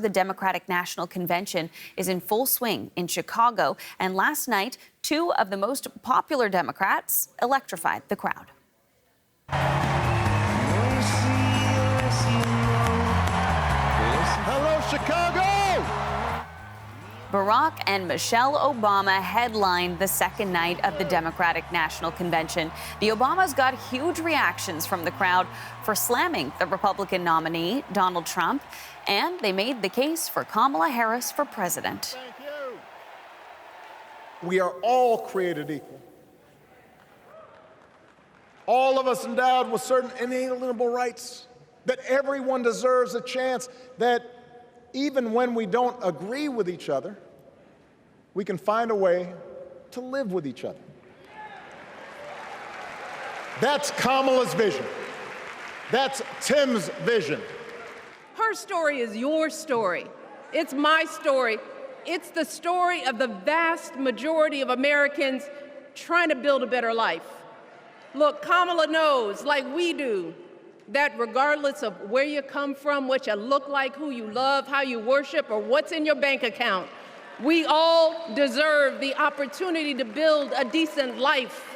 The Democratic National Convention is in full swing in Chicago, and last night, two of the most popular Democrats electrified the crowd. Hello, Chicago! Barack and Michelle Obama headlined the second night of the Democratic National Convention. The Obamas got huge reactions from the crowd for slamming the Republican nominee, Donald Trump, and they made the case for Kamala Harris for president. Thank you. We are all created equal. All of us endowed with certain inalienable rights, that everyone deserves a chance, that even when we don't agree with each other, we can find a way to live with each other. That's Kamala's vision. That's Tim's vision. Her story is your story. It's my story. It's the story of the vast majority of Americans trying to build a better life. Look, Kamala knows, like we do, that regardless of where you come from, what you look like, who you love, how you worship, or what's in your bank account, we all deserve the opportunity to build a decent life.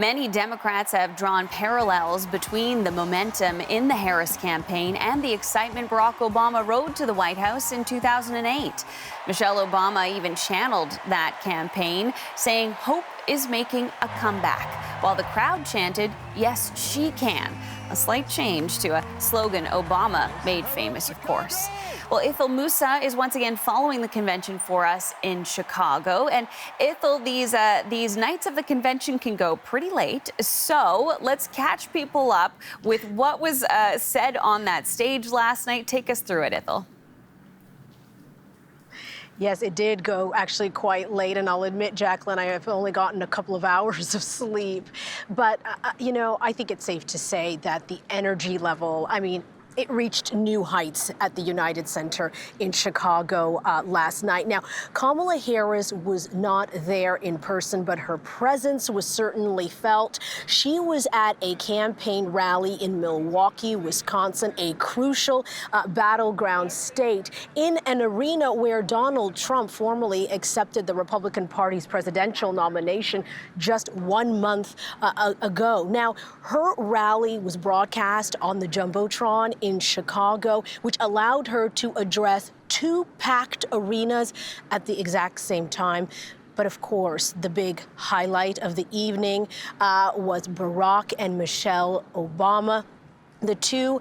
Many Democrats have drawn parallels between the momentum in the Harris campaign and the excitement Barack Obama rode to the White House in 2008. Michelle Obama even channeled that campaign, saying hope is making a comeback, while the crowd chanted, "Yes, she can," a slight change to a slogan Obama made famous, of course. Well, Ithil Musa is once again following the convention for us in Chicago. And Ithil, these nights of the convention can go pretty late. So let's catch people up with what was said on that stage last night. Take us through it, Ithil. Yes, it did go actually quite late, and I'll admit, Jacqueline, I have only gotten a couple of hours of sleep. But, you know, I think it's safe to say that the energy level, it reached new heights at the United Center in Chicago last night. Now, Kamala Harris was not there in person, but her presence was certainly felt. She was at a campaign rally in Milwaukee, Wisconsin, a crucial battleground state, in an arena where Donald Trump formally accepted the Republican Party's presidential nomination just 1 month ago. Now, her rally was broadcast on the Jumbotron in Chicago, which allowed her to address two packed arenas at the exact same time. But of course, the big highlight of the evening was Barack and Michelle Obama. The two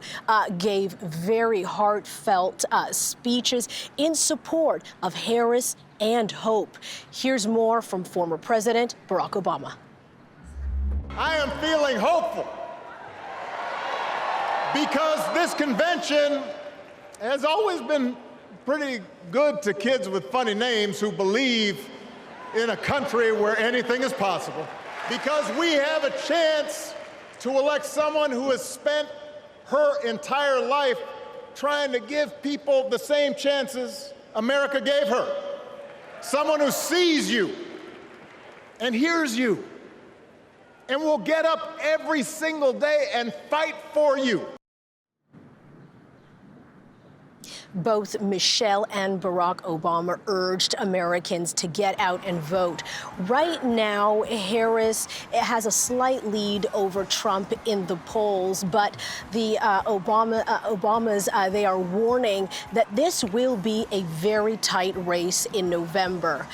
gave very heartfelt speeches in support of Harris and hope. Here's more from former President Barack Obama. I am feeling hopeful, because this convention has always been pretty good to kids with funny names who believe in a country where anything is possible. Because we have a chance to elect someone who has spent her entire life trying to give people the same chances America gave her. Someone who sees you and hears you and will get up every single day and fight for you. Both Michelle and Barack Obama urged Americans to get out and vote. Right now, Harris has a slight lead over Trump in the polls, but the Obamas, they are warning that this will be a very tight race in November.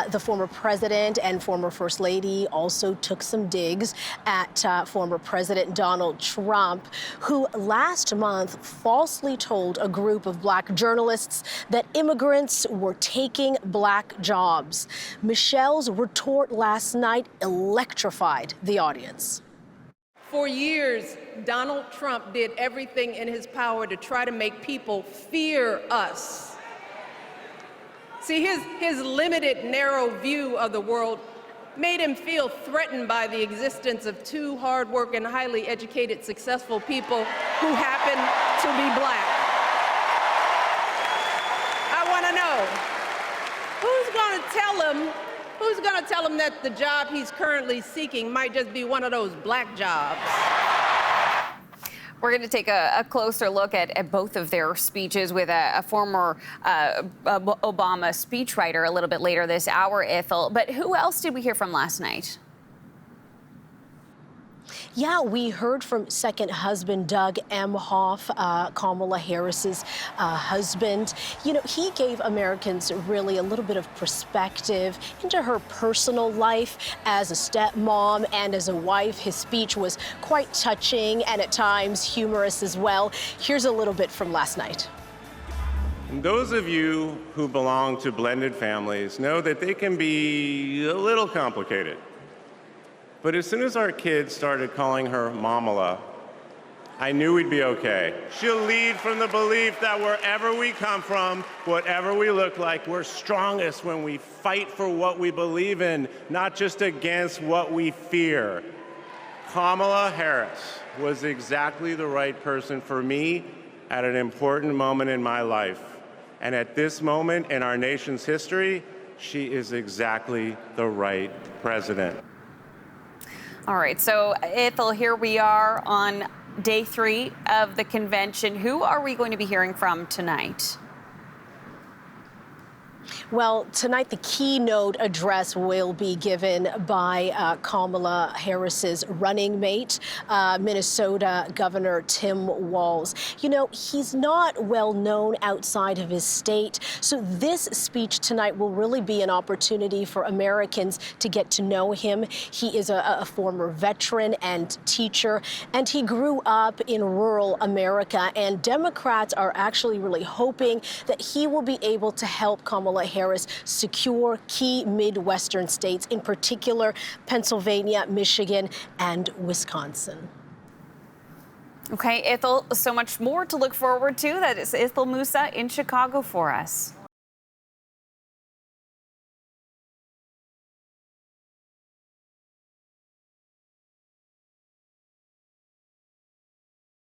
The former president and former First Lady also took some digs at former President Donald Trump, who last month falsely told a group of Black journalists that immigrants were taking Black jobs. Michelle's retort last night electrified the audience. For years, Donald Trump did everything in his power to try to make people fear us. See, his limited, narrow view of the world made him feel threatened by the existence of two hard-working, highly educated, successful people who happen to be Black. I want to know, who's going to tell him that the job he's currently seeking might just be one of those Black jobs? We're going to take a closer look at both of their speeches with a former Obama speechwriter a little bit later this hour, Ethel. But who else did we hear from last night? Yeah, we heard from second husband Doug Emhoff, Kamala Harris's husband. You know, he gave Americans really a little bit of perspective into her personal life as a stepmom and as a wife. His speech was quite touching and at times humorous as well. Here's a little bit from last night. And those of you who belong to blended families know that they can be a little complicated. But as soon as our kids started calling her Mamala, I knew we'd be okay. She'll lead from the belief that wherever we come from, whatever we look like, we're strongest when we fight for what we believe in, not just against what we fear. Kamala Harris was exactly the right person for me at an important moment in my life. And at this moment in our nation's history, she is exactly the right president. All right, so Ethel, here we are on day 3 of the convention. Who are we going to be hearing from tonight? Well, tonight the keynote address will be given by Kamala Harris's running mate, Minnesota Governor Tim Walz. You know, he's not well known outside of his state, so this speech tonight will really be an opportunity for Americans to get to know him. He is a former veteran and teacher, and he grew up in rural America, and Democrats are actually really hoping that he will be able to help Kamala Harris secure key Midwestern states, in particular Pennsylvania, Michigan, and Wisconsin. Okay, Ethel, so much more to look forward to. That is Ethel Musa in Chicago for us.